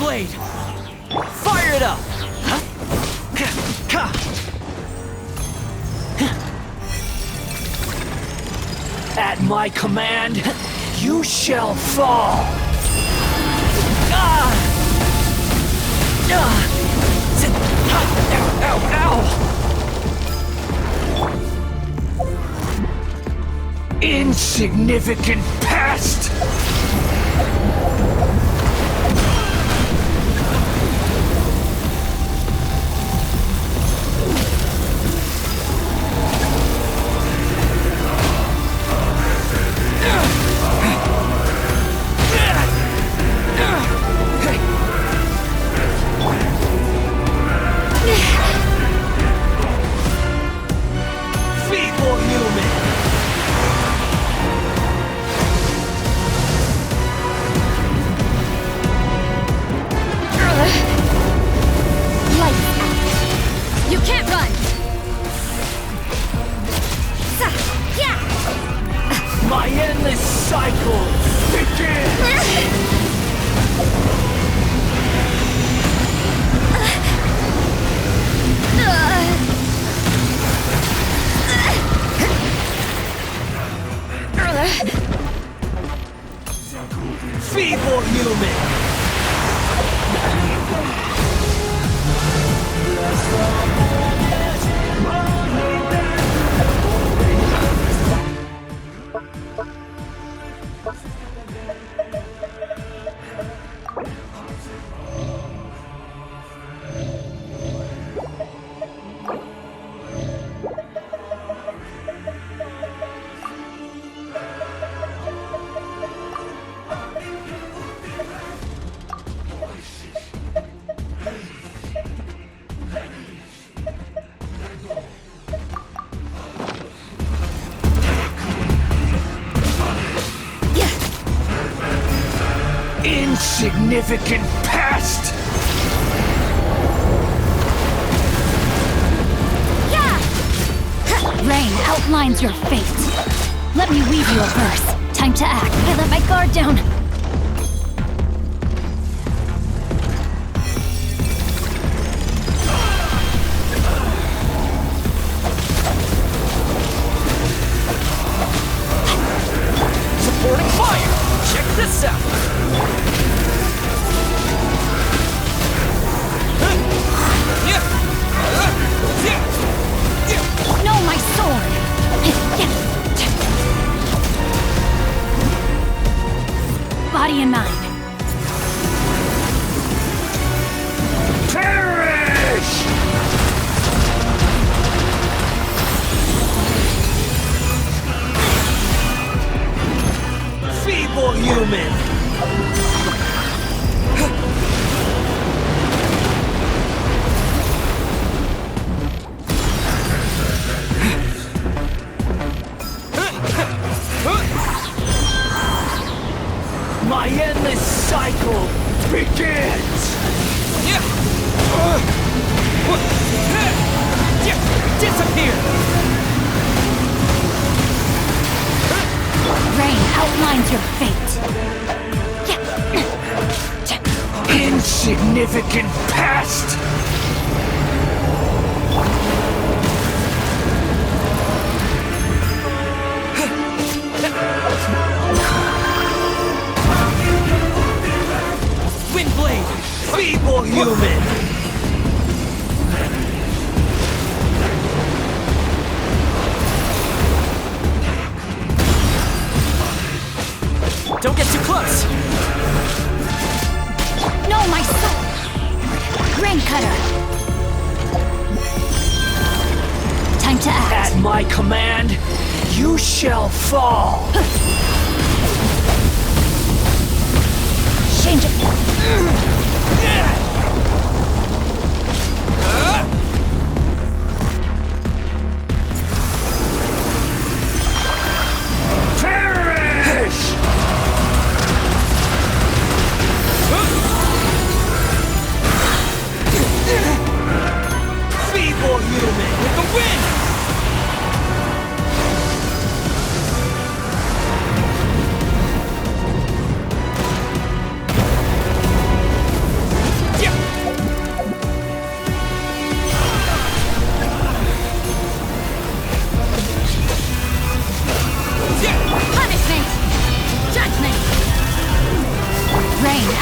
blade! Fire it up! At my command, you shall fall! Ow, ow! Insignificant pest! My endless cycle begins! Feeble human! Insignificant pest! Rain outlines your fate. Let me weave you a verse. Time to act. I let my guard down. Supporting fire! Check this out! No, my sword! Body and mind. Perish! Feeble human! My endless cycle begins! Disappear! Rain outlines your fate. Insignificant pest! Windblade! Feeble human! Don't get too close! No, my soul! Rain cutter! Time to act. At my command, you shall fall! Change it. Perish! Feeble human with the wind!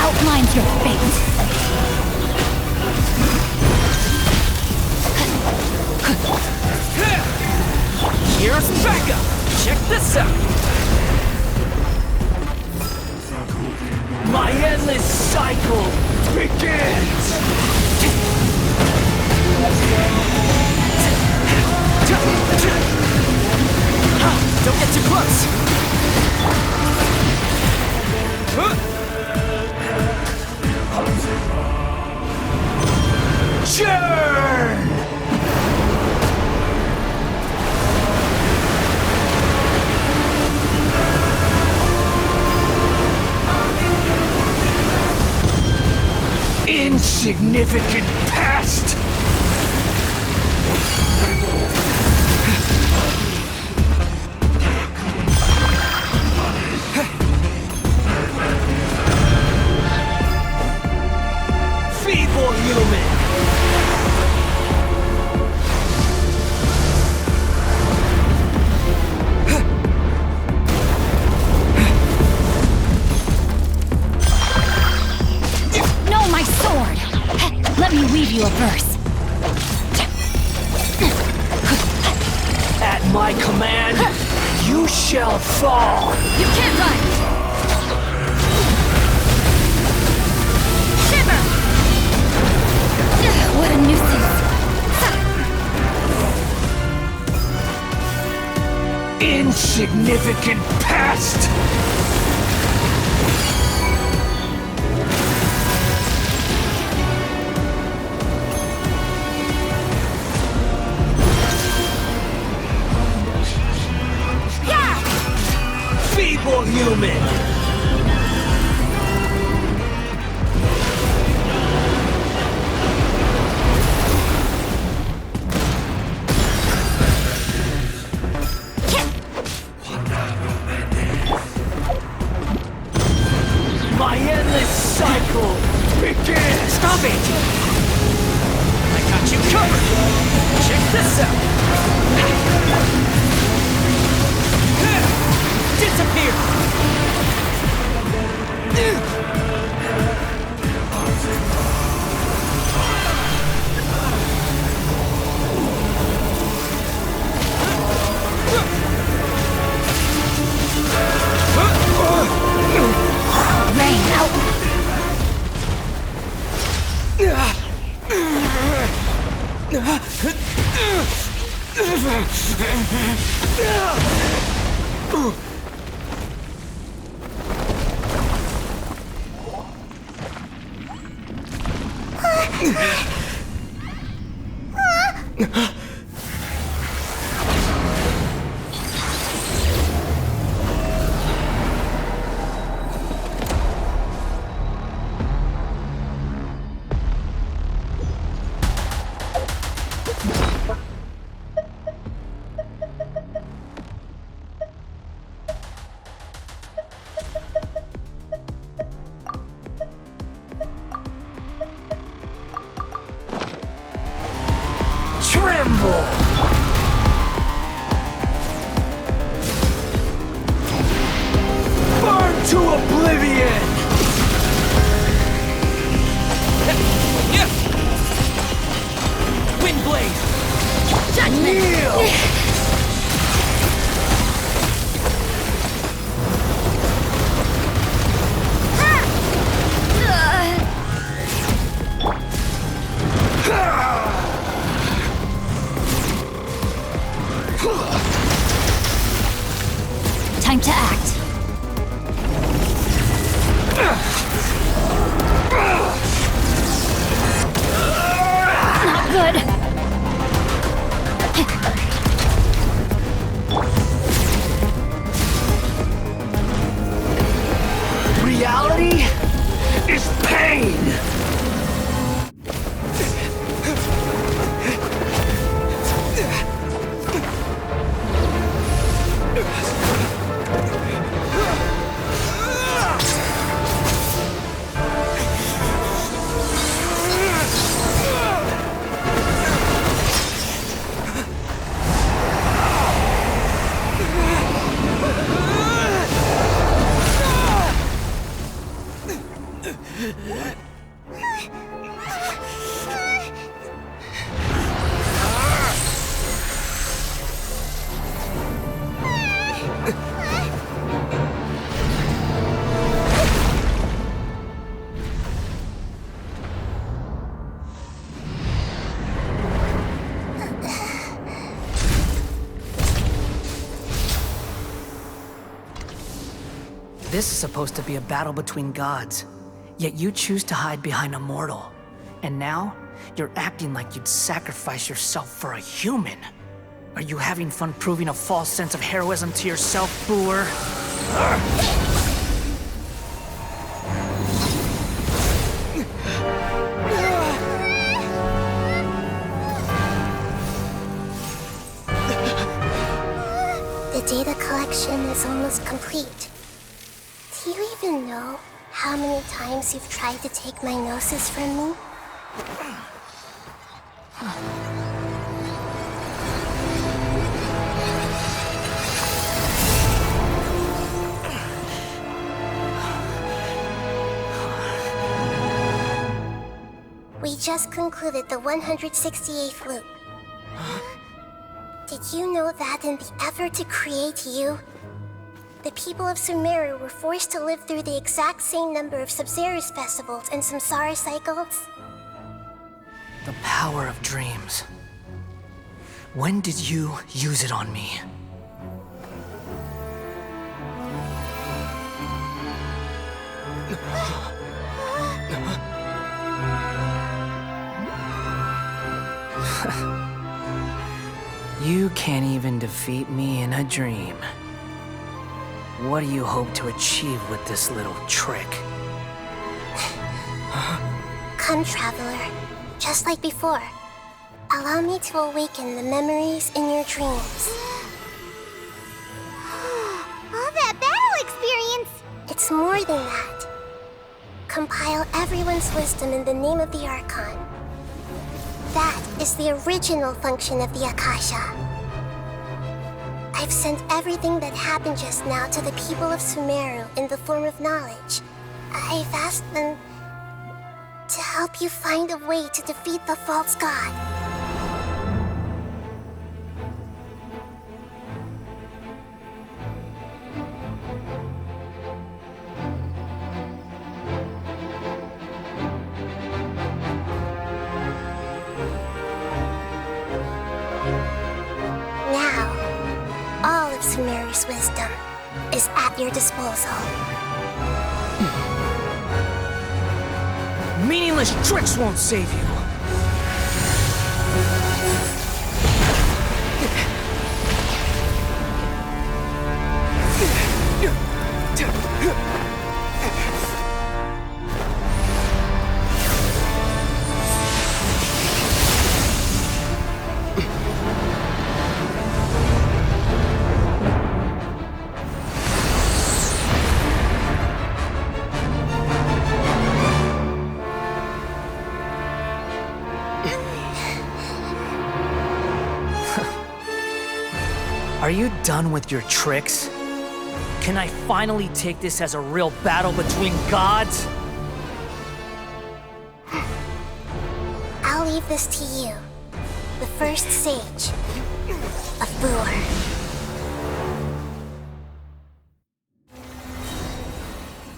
outlines your fate. Here's backup! Check this out! My endless cycle begins! Don't get too close! Churn! Insignificant past! Feeble human! No, my sword! Let me weave you a verse. At my command, you shall fall! You can't run! Shiver! What a nuisance! Insignificant past! Feeble human! My endless cycle begins! Stop it! I got you covered! Check this out! Disappear! Rain out! Tremble! Burn to oblivion! Windblade! Judgment! Kneel! Time to act. Not good. Reality is pain! This is supposed to be a battle between gods, yet you choose to hide behind a mortal. And now, you're acting like you'd sacrifice yourself for a human. Are you having fun proving a false sense of heroism to yourself, Boor? The data collection is almost complete. Do you even know how many times you've tried to take my gnosis from me? We just concluded the 168th loop. Did you know that in the effort to create you, the people of Sumeru were forced to live through the exact same number of Sub-Zerus festivals and Samsara cycles? The power of dreams. When did you use it on me? You can't even defeat me in a dream. What do you hope to achieve with this little trick? Come, Traveler. Just like before. Allow me to awaken the memories in your dreams. All that battle experience! It's more than that. Compile everyone's wisdom in the name of the Archon. That is the original function of the Akasha. I've sent everything that happened just now to the people of Sumeru in the form of knowledge. I've asked them to help you find a way to defeat the false god. Sumeru's wisdom is at your disposal. Meaningless tricks won't save you. Are you done with your tricks? Can I finally take this as a real battle between gods? I'll leave this to you, the first sage of Boor.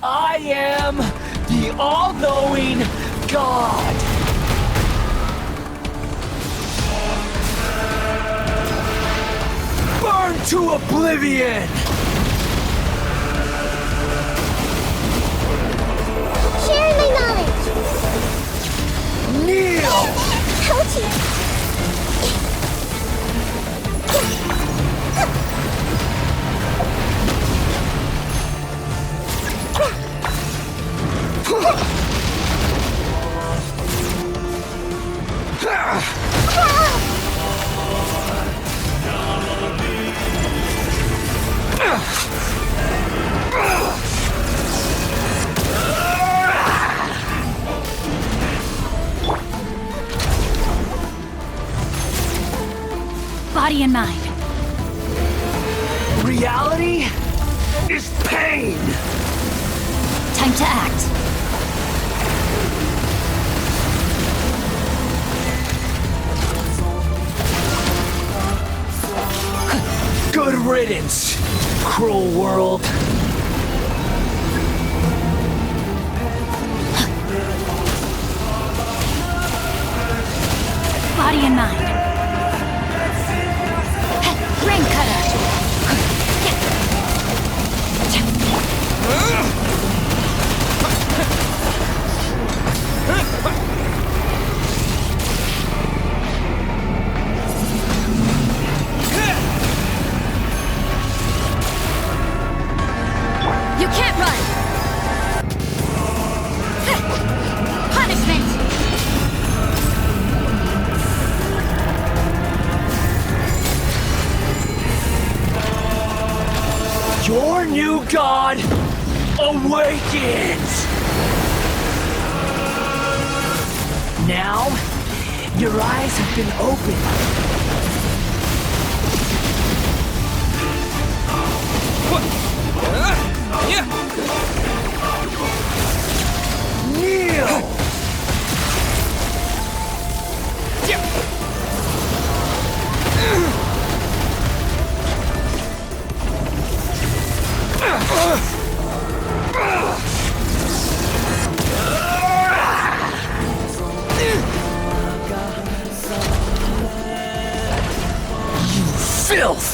I am the all-knowing God! Burn to oblivion! Share my knowledge! Kneel! Ouchie! Body and mind. Reality is pain! Time to act. Good riddance, cruel world. Body and mind. Rain cutter. You can't run. Punishment. Your new god awakens! Now, your eyes have been opened. Kneel! You filth!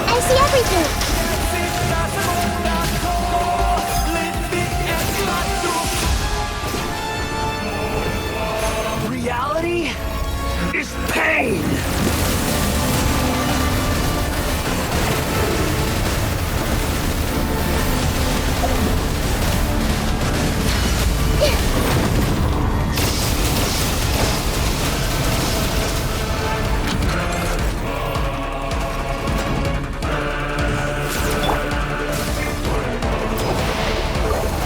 I see everything! Reality is pain!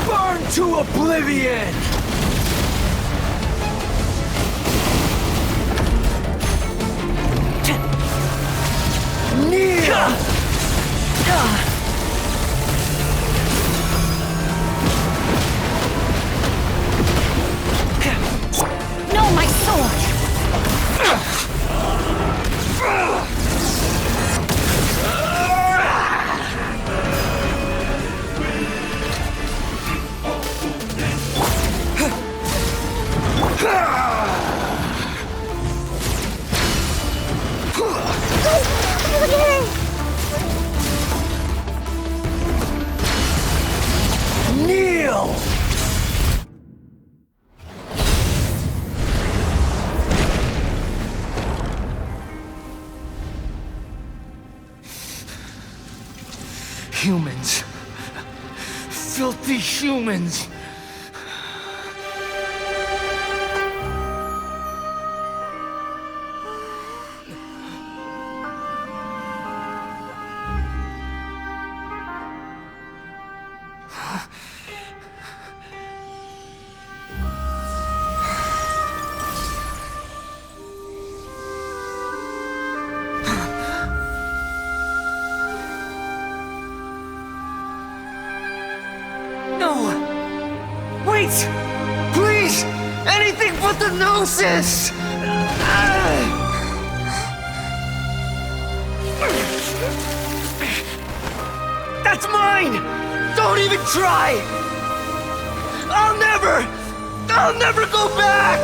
Burn to oblivion! Kneel! No, my sword. Kneel! Humans. Filthy humans. No! Wait! Please! Anything but the Gnosis! That's mine! Don't even try! I'll never go back!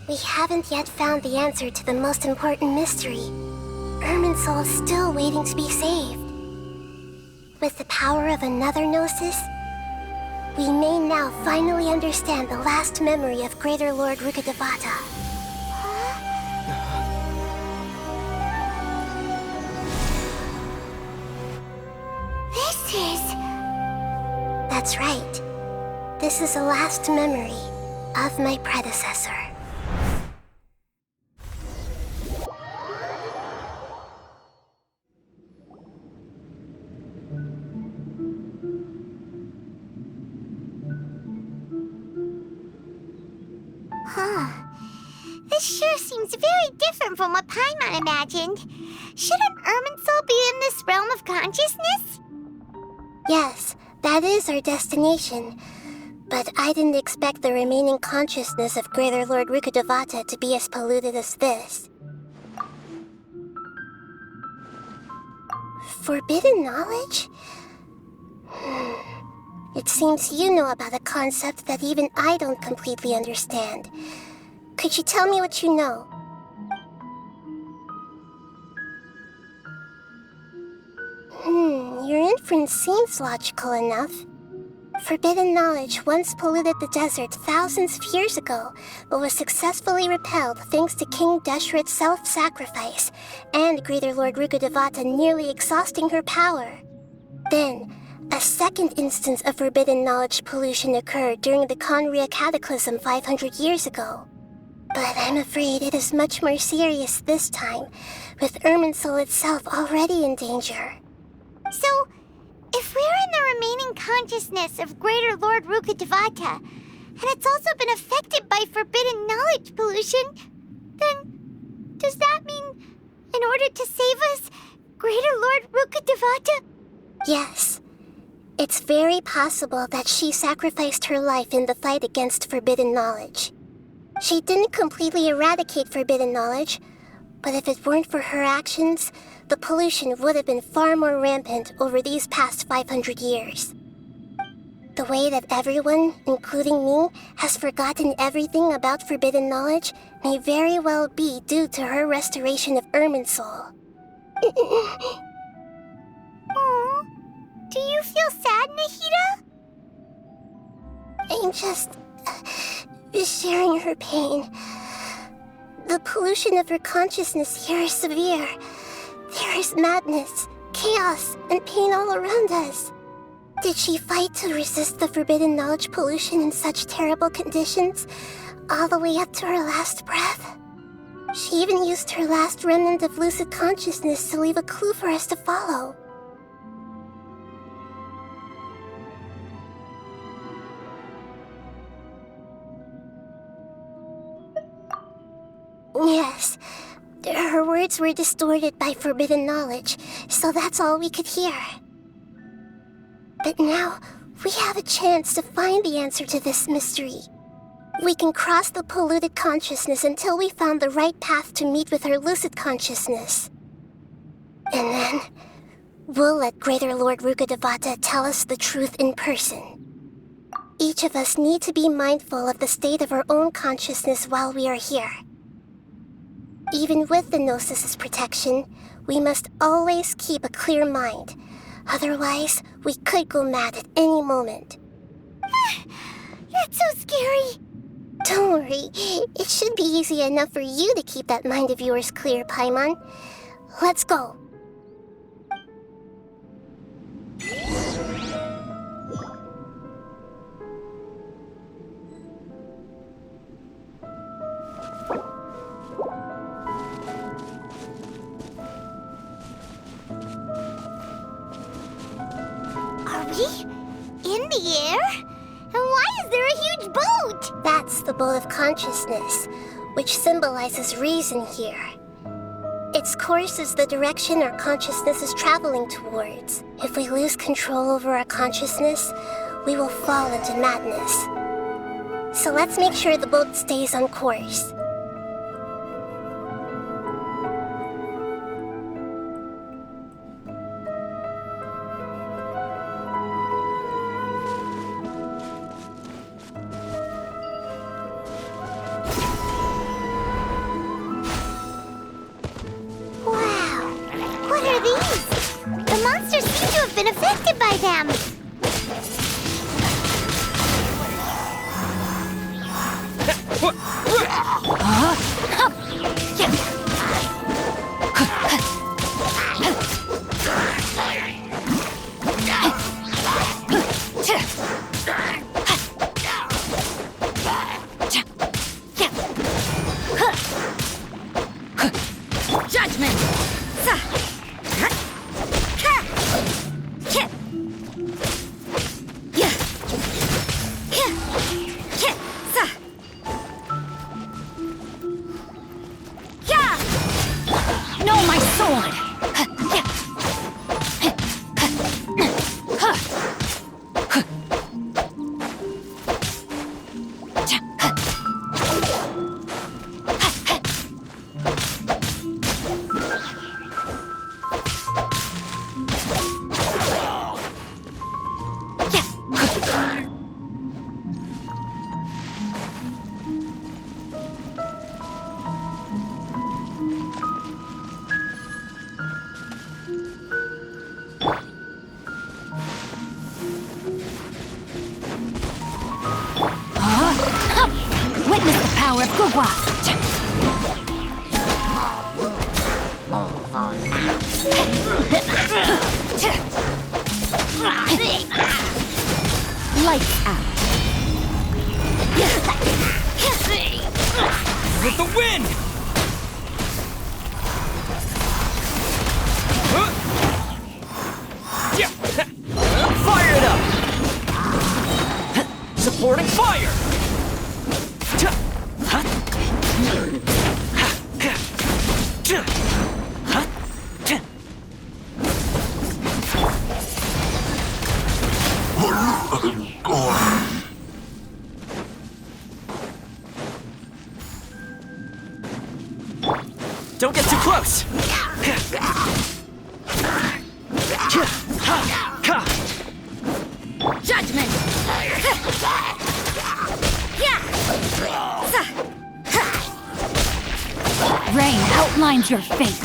We haven't yet found the answer to the most important mystery. Irminsul is still waiting to be saved. With the power of another Gnosis, we may now finally understand the last memory of Greater Lord Rukkhadevata. This is... That's right. This is the last memory of my predecessor. This sure seems very different from what Paimon imagined. Shouldn't Irminsul be in this realm of consciousness? Yes, that is our destination. But I didn't expect the remaining consciousness of Greater Lord Rukkhadevata to be as polluted as this. Forbidden knowledge? It seems you know about a concept that even I don't completely understand. Could you tell me what you know? Your inference seems logical enough. Forbidden knowledge once polluted the desert thousands of years ago, but was successfully repelled thanks to King Deshret's self-sacrifice, and Greater Lord Rukkhadevata nearly exhausting her power. Then, a second instance of forbidden knowledge pollution occurred during the Conria Cataclysm 500 years ago. But I'm afraid it is much more serious this time, with Irminsul itself already in danger. So, if we're in the remaining consciousness of Greater Lord Rukkhadevata, and it's also been affected by forbidden knowledge pollution, then does that mean, in order to save us, Greater Lord Rukkhadevata? Yes. It's very possible that she sacrificed her life in the fight against forbidden knowledge. She didn't completely eradicate forbidden knowledge, but if it weren't for her actions, the pollution would have been far more rampant over these past 500 years. The way that everyone, including me, has forgotten everything about forbidden knowledge may very well be due to her restoration of Irminsul. Aww. Do you feel sad, Nahida? I'm just sharing her pain. The pollution of her consciousness here is severe. There is madness, chaos, and pain all around us. Did she fight to resist the forbidden knowledge pollution in such terrible conditions, all the way up to her last breath? She even used her last remnant of lucid consciousness to leave a clue for us to follow. Yes, her words were distorted by forbidden knowledge, so that's all we could hear. But now, we have a chance to find the answer to this mystery. We can cross the polluted consciousness until we found the right path to meet with our lucid consciousness. And then, we'll let Greater Lord Rukkhadevata tell us the truth in person. Each of us need to be mindful of the state of our own consciousness while we are here. Even with the Gnosis' protection, we must always keep a clear mind. Otherwise, we could go mad at any moment. That's so scary. Don't worry, it should be easy enough for you to keep that mind of yours clear, Paimon. Let's go. Are we in the air? And why is there a huge boat? That's the boat of consciousness, which symbolizes reason here. Its course is the direction our consciousness is traveling towards. If we lose control over our consciousness, we will fall into madness. So let's make sure the boat stays on course. What are these? The monsters seem to have been affected by them. Lights out. With the wind! Fire it up! Supporting fire! Don't get too close! Judgment! Rain outlines your fate.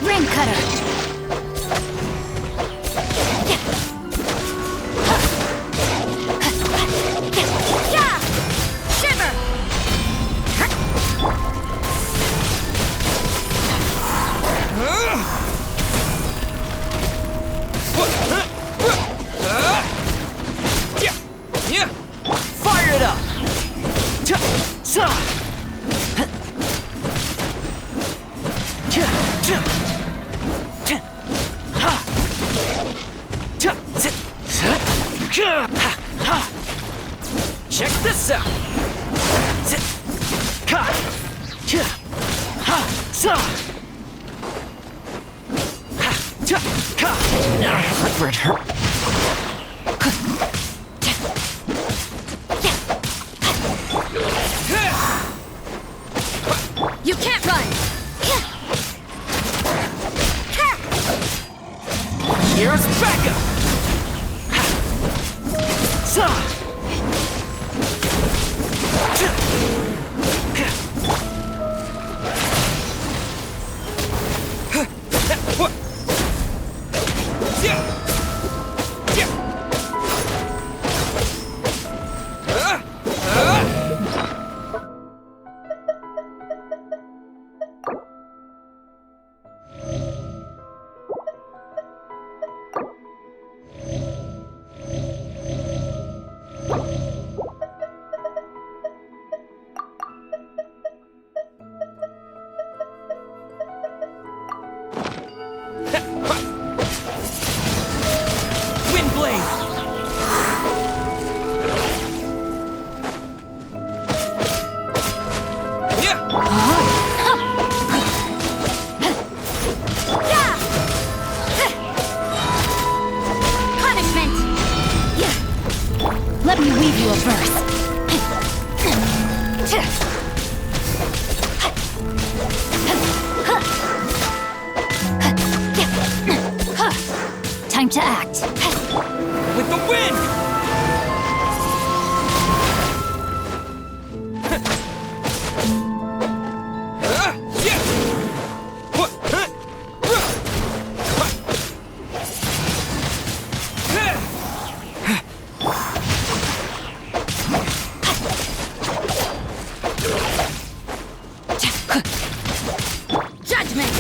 Rain cutter. Shiver. Fire it up! Check this out! Hurt hurt. You can't run. Here's backup! Windblade! Punishment. Let me weave you a verse. Time to act. With the wind! Judgment.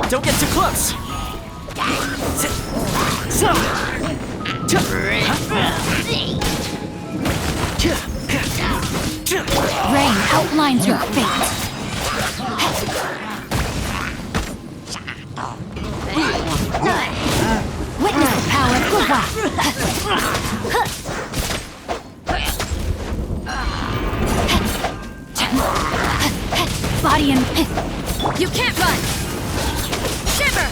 Don't get too close! Rain outlines your fate. Witness the power of Gurwa. Body and... You can't run! Shiver!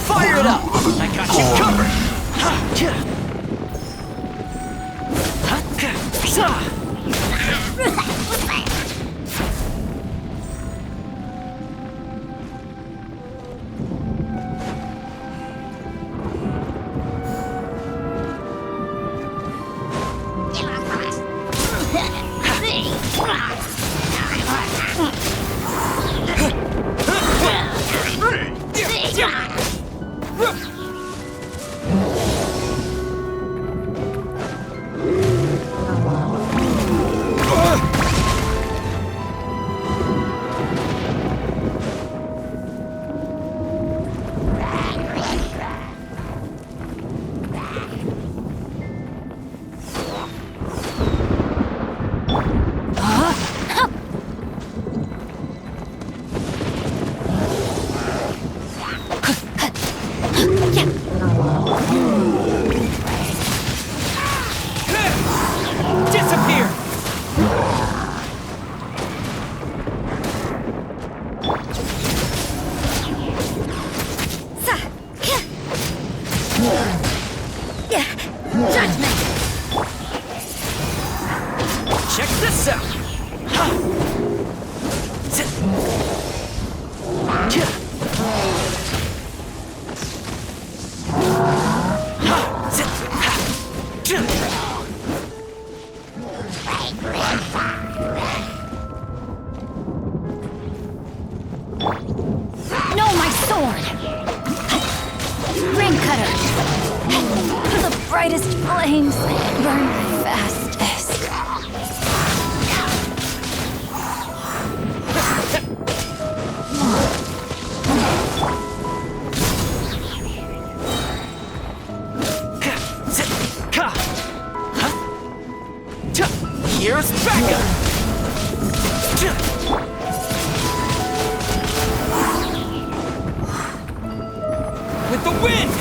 Fire it up! I got you covered! Disappear! Judgment! Check this out! No, my sword! Ring cutter! The brightest flames burn fastest. Here's backup! With the wind!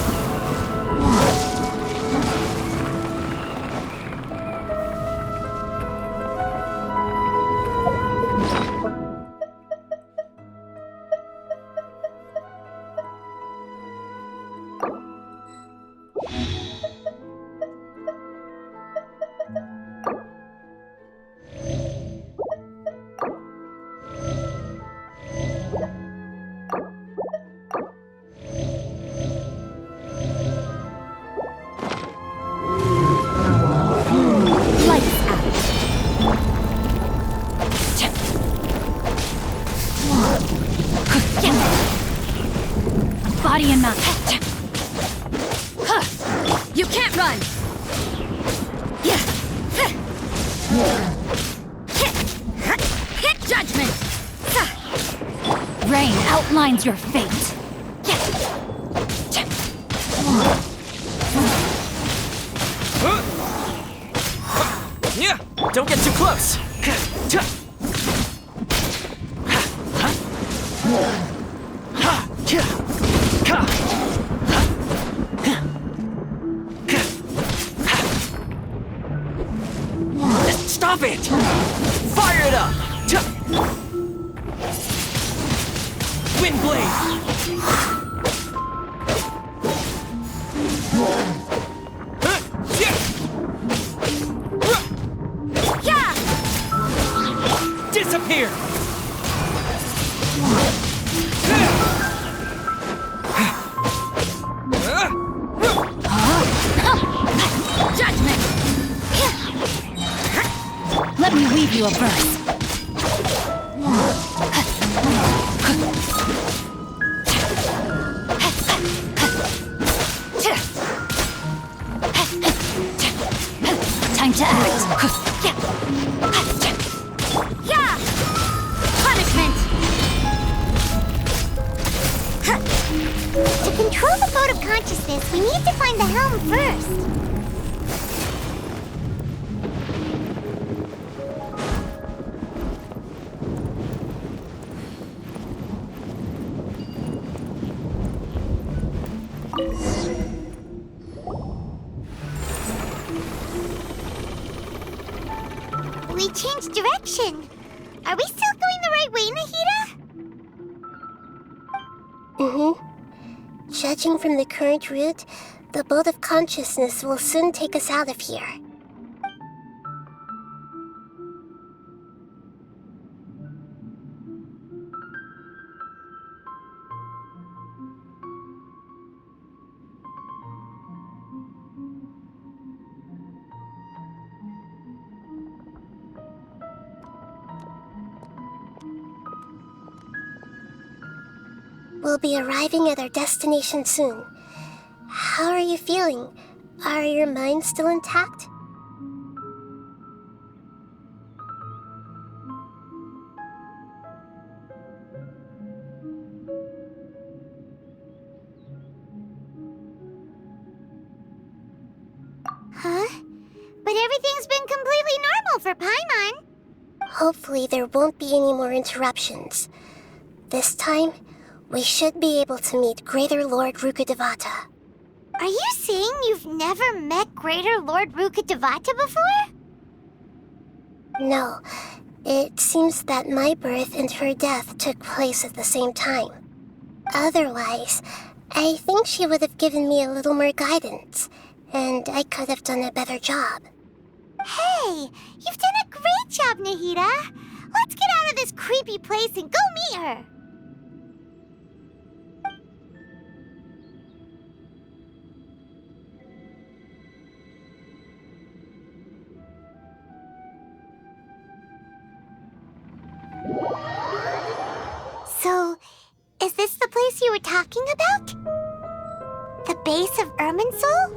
Body and mouth. You can't run! Judgment! Rain outlines your fate. Yeah, don't get too close. Stop it! Fire it up! Wind blade! Disappear! Judgment! Let me weave you a verse. consciousness, we need to find the helm first. We changed direction. Are we still going the right way, Nahida? Judging from the current route, the boat of consciousness will soon take us out of here. We'll be arriving at our destination soon. How are you feeling? Are your minds still intact? Huh? But everything's been completely normal for Paimon. Hopefully there won't be any more interruptions. This time, we should be able to meet Greater Lord Rukkhadevata. Are you saying you've never met Greater Lord Rukkhadevata before? No, it seems that my birth and her death took place at the same time. Otherwise, I think she would have given me a little more guidance, and I could have done a better job. Hey, you've done a great job, Nahida. Let's get out of this creepy place and go meet her. So, is this the place you were talking about? The base of Irminsul?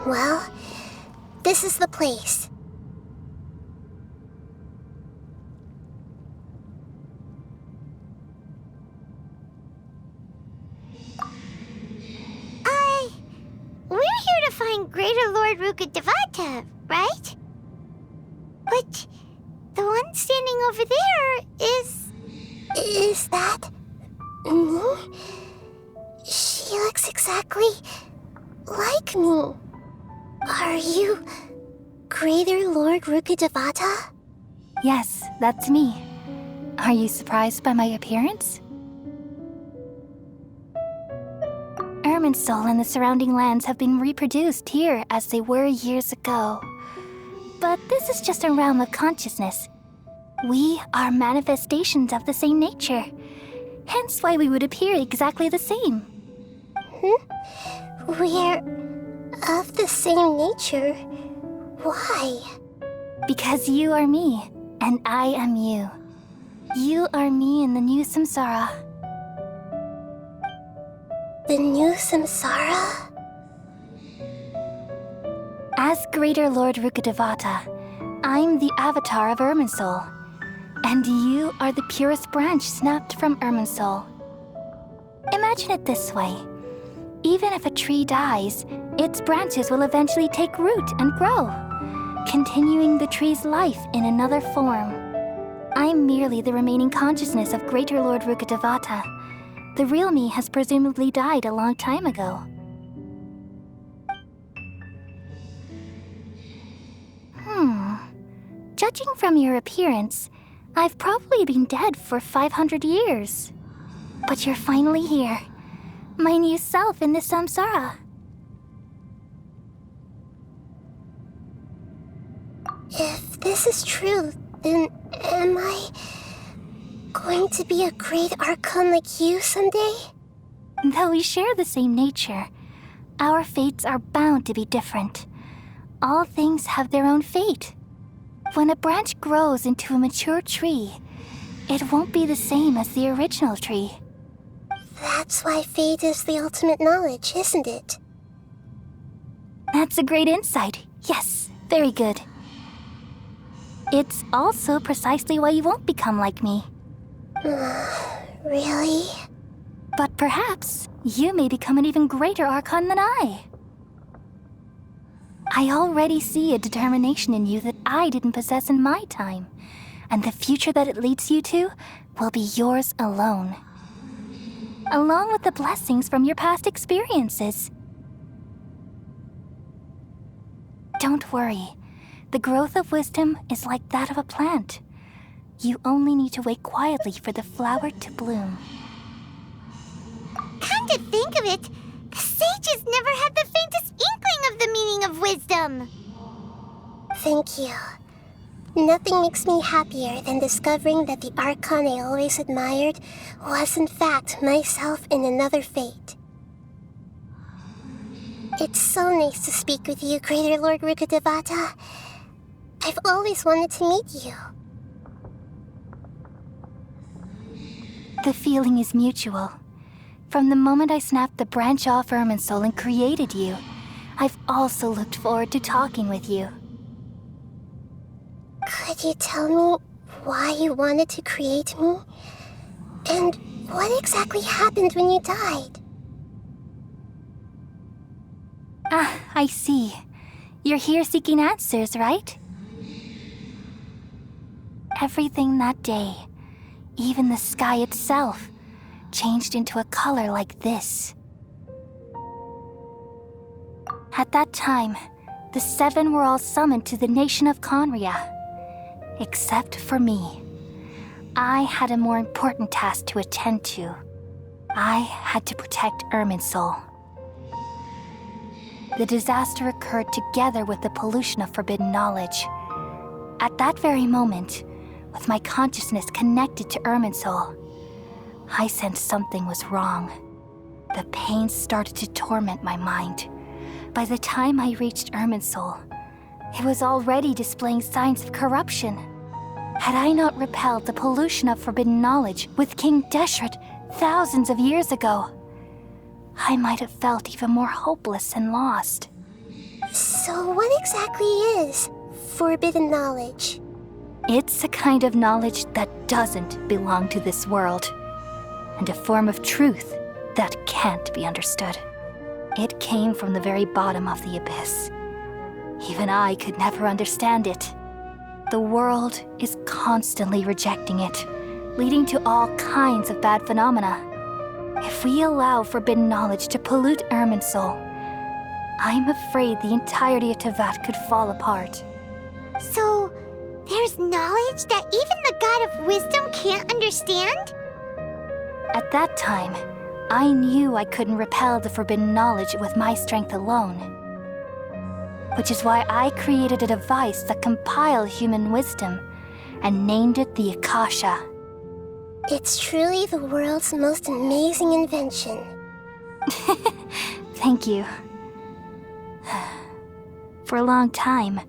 Well, this is the place. We're here to find Greater Lord Rukkhadevata, right? But the one standing over there is... Is that... me? She looks exactly like me. Are you Greater Lord Rukkhadevata? Yes, that's me. Are you surprised by my appearance? Irminsul and the surrounding lands have been reproduced here as they were years ago. But this is just a realm of consciousness. We are manifestations of the same nature. Hence why we would appear exactly the same. We're of the same nature. Why? Because you are me, and I am you. You are me in the new samsara. The new samsara? As Greater Lord Rukkhadevata, I'm the avatar of Irminsul. And you are the purest branch snapped from Irminsul. Imagine it this way. Even if a tree dies, its branches will eventually take root and grow, continuing the tree's life in another form. I'm merely the remaining consciousness of Greater Lord Rukkhadevata. The real me has presumably died a long time ago. Judging from your appearance, I've probably been dead for 500 years. But you're finally here. My new self in the samsara. If this is true, then am I going to be a great Archon like you someday? Though we share the same nature, our fates are bound to be different. All things have their own fate. When a branch grows into a mature tree, it won't be the same as the original tree. That's why fate is the ultimate knowledge, isn't it? That's a great insight. Yes, very good. It's also precisely why you won't become like me. Really? But perhaps you may become an even greater Archon than I. I already see a determination in you that I didn't possess in my time, and the future that it leads you to will be yours alone. Along with the blessings from your past experiences. Don't worry. The growth of wisdom is like that of a plant. You only need to wait quietly for the flower to bloom. Come to think of it, the sages never had the faintest inkling of the meaning of wisdom. Thank you. Nothing makes me happier than discovering that the Archon I always admired was in fact myself in another fate. It's so nice to speak with you, Greater Lord Rukkhadevata. I've always wanted to meet you. The feeling is mutual. From the moment I snapped the branch off Irminsul and created you, I've also looked forward to talking with you. Could you tell me why you wanted to create me? And what exactly happened when you died? Ah, I see. You're here seeking answers, right? Everything that day, even the sky itself, changed into a color like this. At that time, the seven were all summoned to the nation of Conria. Except for me. I had a more important task to attend to. I had to protect Irminsul. The disaster occurred together with the pollution of forbidden knowledge. At that very moment, with my consciousness connected to Irminsul, I sensed something was wrong. The pain started to torment my mind. By the time I reached Irminsul, it was already displaying signs of corruption. Had I not repelled the pollution of forbidden knowledge with King Deshret thousands of years ago, I might have felt even more hopeless and lost. So what exactly is forbidden knowledge? It's a kind of knowledge that doesn't belong to this world, and a form of truth that can't be understood. It came from the very bottom of the abyss. Even I could never understand it. The world is constantly rejecting it, leading to all kinds of bad phenomena. If we allow forbidden knowledge to pollute Irminsul, I'm afraid the entirety of Teyvat could fall apart. So, there's knowledge that even the God of wisdom can't understand? At that time, I knew I couldn't repel the forbidden knowledge with my strength alone. Which is why I created a device that compiled human wisdom and named it the Akasha. It's truly the world's most amazing invention. Thank you. For a long time,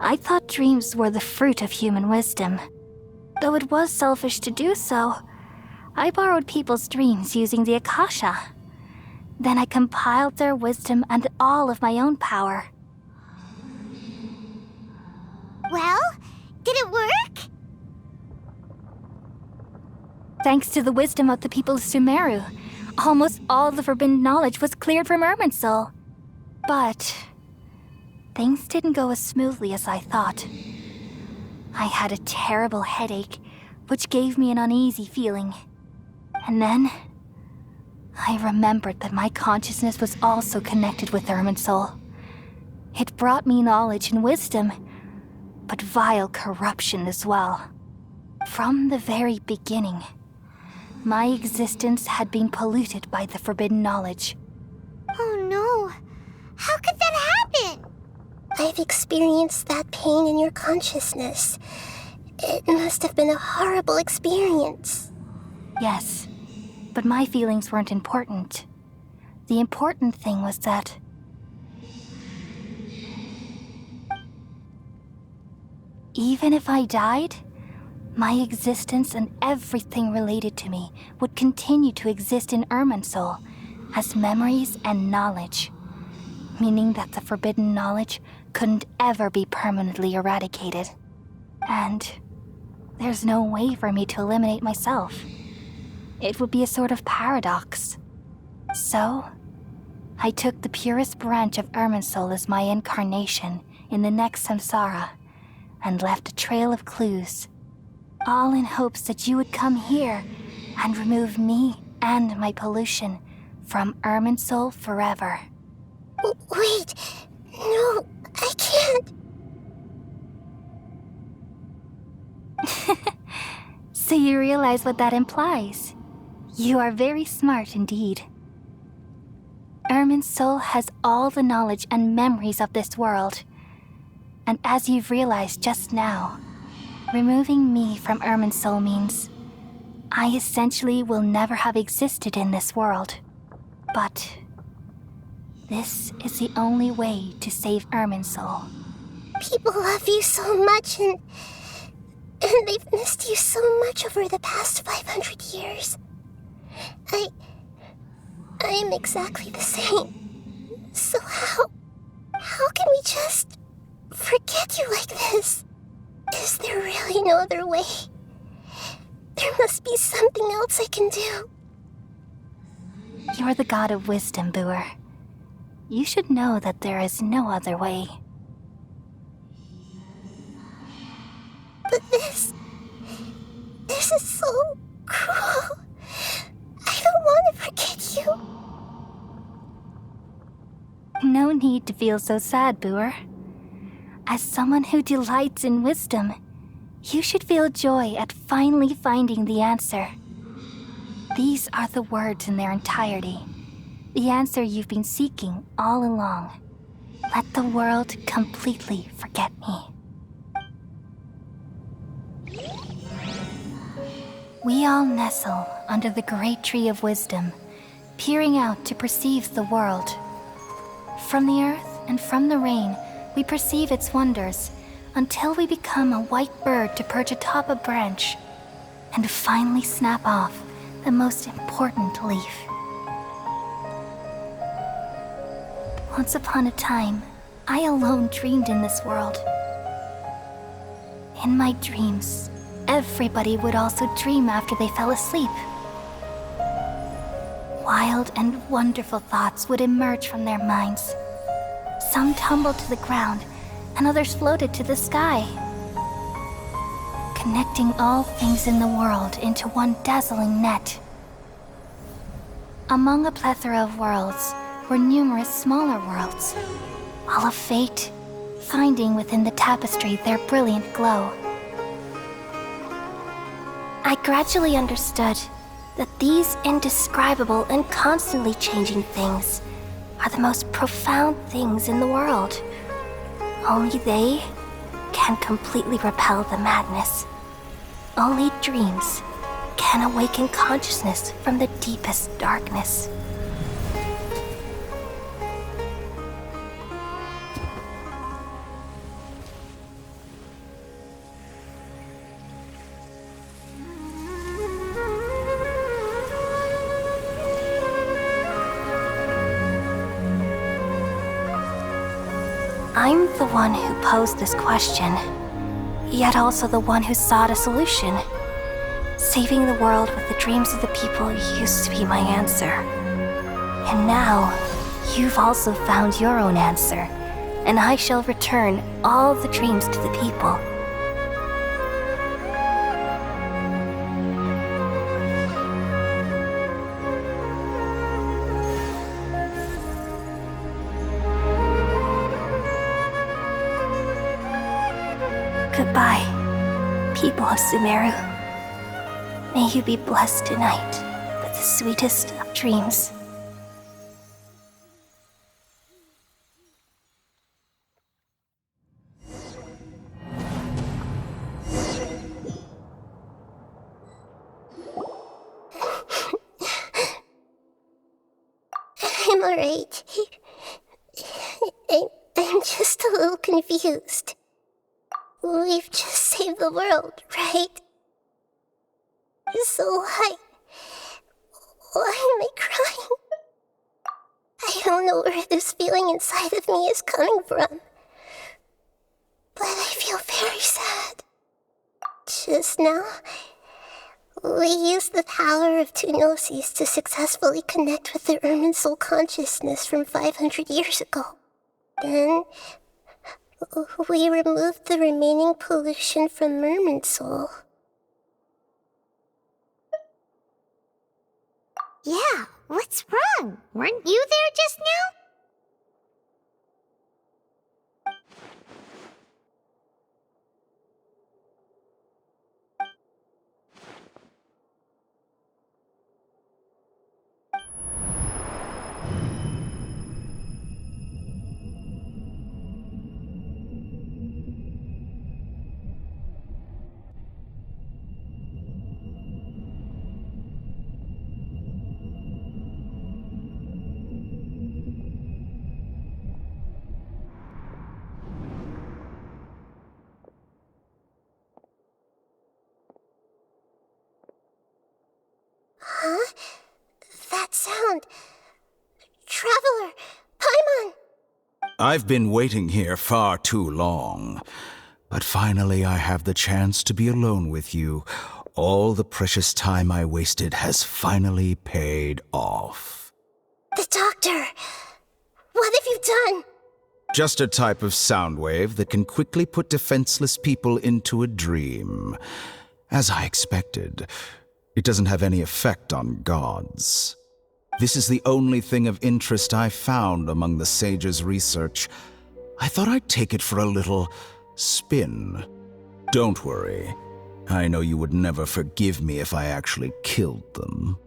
I thought dreams were the fruit of human wisdom. Though it was selfish to do so, I borrowed people's dreams using the Akasha. Then I compiled their wisdom and all of my own power. Well, did it work? Thanks to the wisdom of the people of Sumeru, almost all the forbidden knowledge was cleared from Irminsul. But things didn't go as smoothly as I thought. I had a terrible headache, which gave me an uneasy feeling. And then I remembered that my consciousness was also connected with Irminsul. It brought me knowledge and wisdom, but vile corruption as well. From the very beginning, my existence had been polluted by the forbidden knowledge. Oh no. How could that happen? I've experienced that pain in your consciousness. It must have been a horrible experience. Yes, but my feelings weren't important. The important thing was that even if I died, My existence and everything related to me would continue to exist in Irminsul as memories and knowledge, meaning that the forbidden knowledge couldn't ever be permanently eradicated. And there's no way for me to eliminate myself. It would be a sort of paradox. So, I took the purest branch of Irminsul as my incarnation in the next samsara and left a trail of clues, all in hopes that you would come here and remove me and my pollution from Irminsul forever. Wait, no, I can't. So you realize what that implies? You are very smart indeed. Irminsul has all the knowledge and memories of this world. And as you've realized just now, removing me from Irminsul means I essentially will never have existed in this world. But this is the only way to save Irminsul. People love you so much, and they've missed you so much over the past 500 years. I am exactly the same. So how can we just forget you like this? Is there really no other way? There must be something else I can do. You're the god of wisdom, Boer. You should know that there is no other way. But this is so cruel. I don't want to forget you. No need to feel so sad, Boer. As someone who delights in wisdom, you should feel joy at finally finding the answer. These are the words in their entirety. The answer you've been seeking all along. Let the world completely forget me. We all nestle under the great tree of wisdom, peering out to perceive the world. From the earth and from the rain, we perceive its wonders until we become a white bird to perch atop a branch and finally snap off the most important leaf. Once upon a time, I alone dreamed in this world. In my dreams, everybody would also dream after they fell asleep. Wild and wonderful thoughts would emerge from their minds. Some tumbled to the ground, and others floated to the sky, connecting all things in the world into one dazzling net. Among a plethora of worlds were numerous smaller worlds, all of fate, finding within the tapestry their brilliant glow. I gradually understood that these indescribable and constantly changing things are the most profound things in the world. Only they can completely repel the madness. Only dreams can awaken consciousness from the deepest darkness. I'm the one who posed this question, yet also the one who sought a solution. Saving the world with the dreams of the people used to be my answer. And now, you've also found your own answer, and I shall return all the dreams to the people. Goodbye, people of Sumeru. May you be blessed tonight with the sweetest of dreams. I'm alright. I'm just a little confused. We've just saved the world, right? So why am I crying? I don't know where this feeling inside of me is coming from, but I feel very sad. Just now, we used the power of two gnosis to successfully connect with the Irminsul consciousness from 500 years ago. Then, we removed the remaining pollution from Irminsul. Yeah, what's wrong? Weren't you there just now? Huh? That sound. Traveler! Paimon! I've been waiting here far too long. But finally I have the chance to be alone with you. All the precious time I wasted has finally paid off. The doctor! What have you done? Just a type of sound wave that can quickly put defenseless people into a dream. As I expected, it doesn't have any effect on gods. This is the only thing of interest I found among the sage's research. I thought I'd take it for a little spin. Don't worry. I know you would never forgive me if I actually killed them.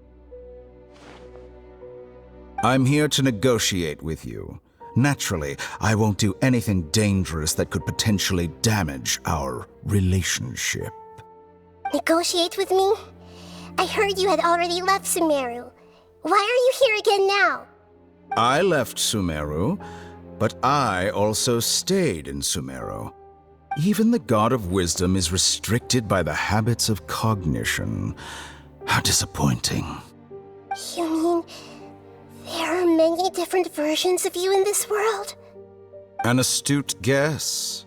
I'm here to negotiate with you. Naturally, I won't do anything dangerous that could potentially damage our relationship. Negotiate with me? I heard you had already left Sumeru. Why are you here again now? I left Sumeru, but I also stayed in Sumeru. Even the God of Wisdom is restricted by the habits of cognition. How disappointing. You mean there are many different versions of you in this world? An astute guess.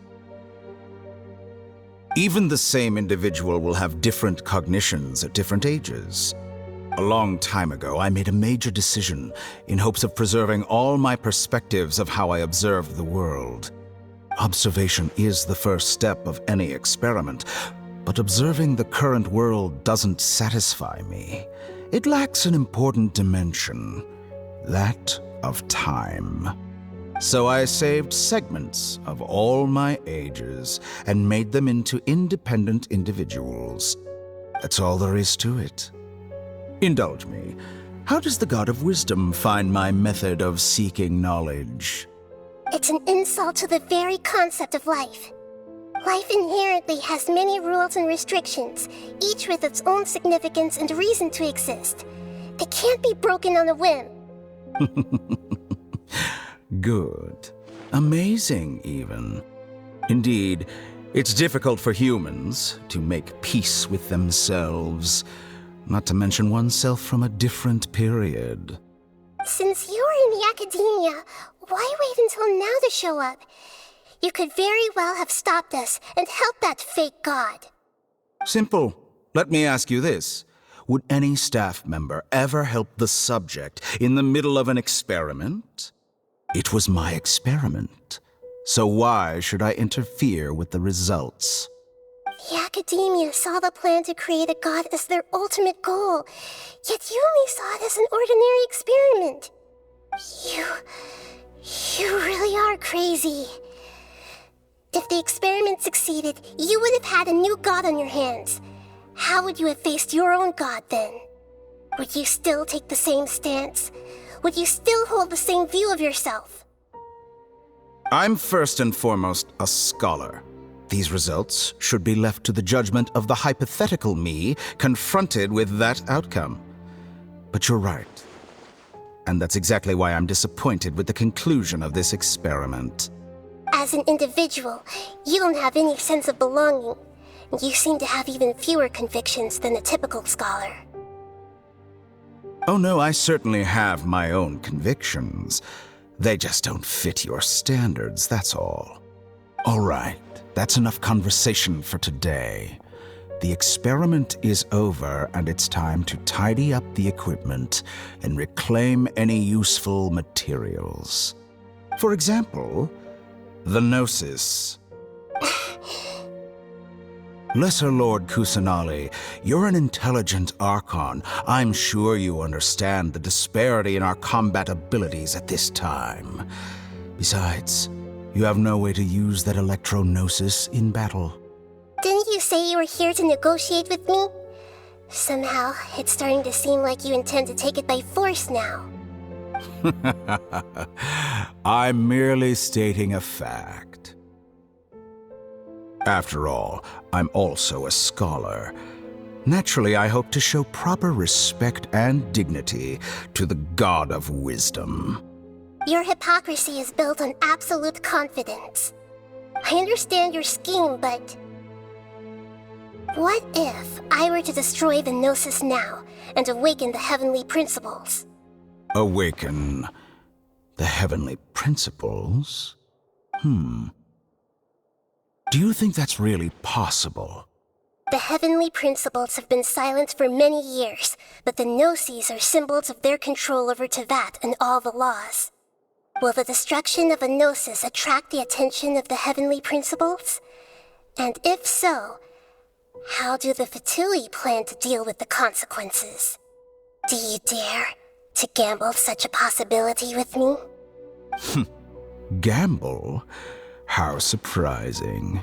Even the same individual will have different cognitions at different ages. A long time ago, I made a major decision in hopes of preserving all my perspectives of how I observed the world. Observation is the first step of any experiment, but observing the current world doesn't satisfy me. It lacks an important dimension, that of time. So I saved segments of all my ages and made them into independent individuals. That's all there is to it. Indulge me. How does the God of Wisdom find my method of seeking knowledge? It's an insult to the very concept of life. Life inherently has many rules and restrictions, each with its own significance and reason to exist. They can't be broken on a whim. Good. Amazing, even. Indeed, it's difficult for humans to make peace with themselves, not to mention oneself from a different period. Since you were in the academia, why wait until now to show up? You could very well have stopped us and helped that fake god. Simple. Let me ask you this. Would any staff member ever help the subject in the middle of an experiment? It was my experiment. So why should I interfere with the results? The academia saw the plan to create a god as their ultimate goal, yet you only saw it as an ordinary experiment. You really are crazy. If the experiment succeeded, you would have had a new god on your hands. How would you have faced your own god then? Would you still take the same stance? Would you still hold the same view of yourself? I'm first and foremost a scholar. These results should be left to the judgment of the hypothetical me confronted with that outcome. But you're right. And that's exactly why I'm disappointed with the conclusion of this experiment. As an individual, you don't have any sense of belonging. You seem to have even fewer convictions than a typical scholar. Oh no, I certainly have my own convictions. They just don't fit your standards, that's all. All right, that's enough conversation for today. The experiment is over, and it's time to tidy up the equipment and reclaim any useful materials. For example, the Gnosis. Lesser Lord Kusanali, you're an intelligent Archon. I'm sure you understand the disparity in our combat abilities at this time. Besides, you have no way to use that Electro-Gnosis in battle. Didn't you say you were here to negotiate with me? Somehow, it's starting to seem like you intend to take it by force now. I'm merely stating a fact. After all, I'm also a scholar. Naturally, I hope to show proper respect and dignity to the God of Wisdom. Your hypocrisy is built on absolute confidence. I understand your scheme, but... what if I were to destroy the Gnosis now and awaken the heavenly principles? Awaken the heavenly principles? Do you think that's really possible? The heavenly principles have been silent for many years, but the Gnosis are symbols of their control over Tevat and all the laws. Will the destruction of a Gnosis attract the attention of the heavenly principles? And if so, how do the Fatui plan to deal with the consequences? Do you dare to gamble such a possibility with me? Gamble? How surprising.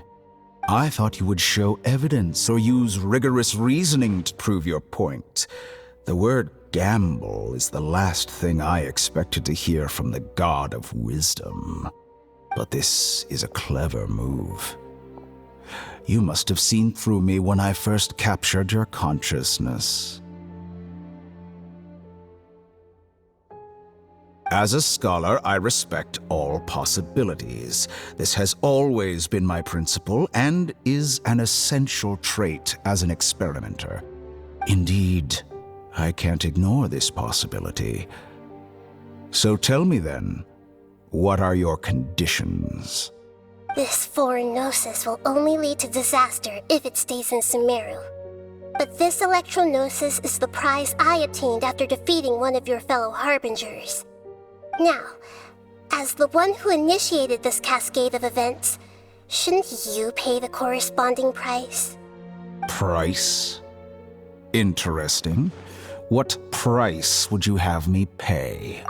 I thought you would show evidence or use rigorous reasoning to prove your point. The word gamble is the last thing I expected to hear from the God of Wisdom. But this is a clever move. You must have seen through me when I first captured your consciousness. As a scholar, I respect all possibilities. This has always been my principle and is an essential trait as an experimenter. Indeed, I can't ignore this possibility. So tell me then, what are your conditions? This foreign Gnosis will only lead to disaster if it stays in Sumeru. But this Electro-Gnosis is the prize I obtained after defeating one of your fellow Harbingers. Now, as the one who initiated this cascade of events, shouldn't you pay the corresponding price? Price? Interesting. What price would you have me pay?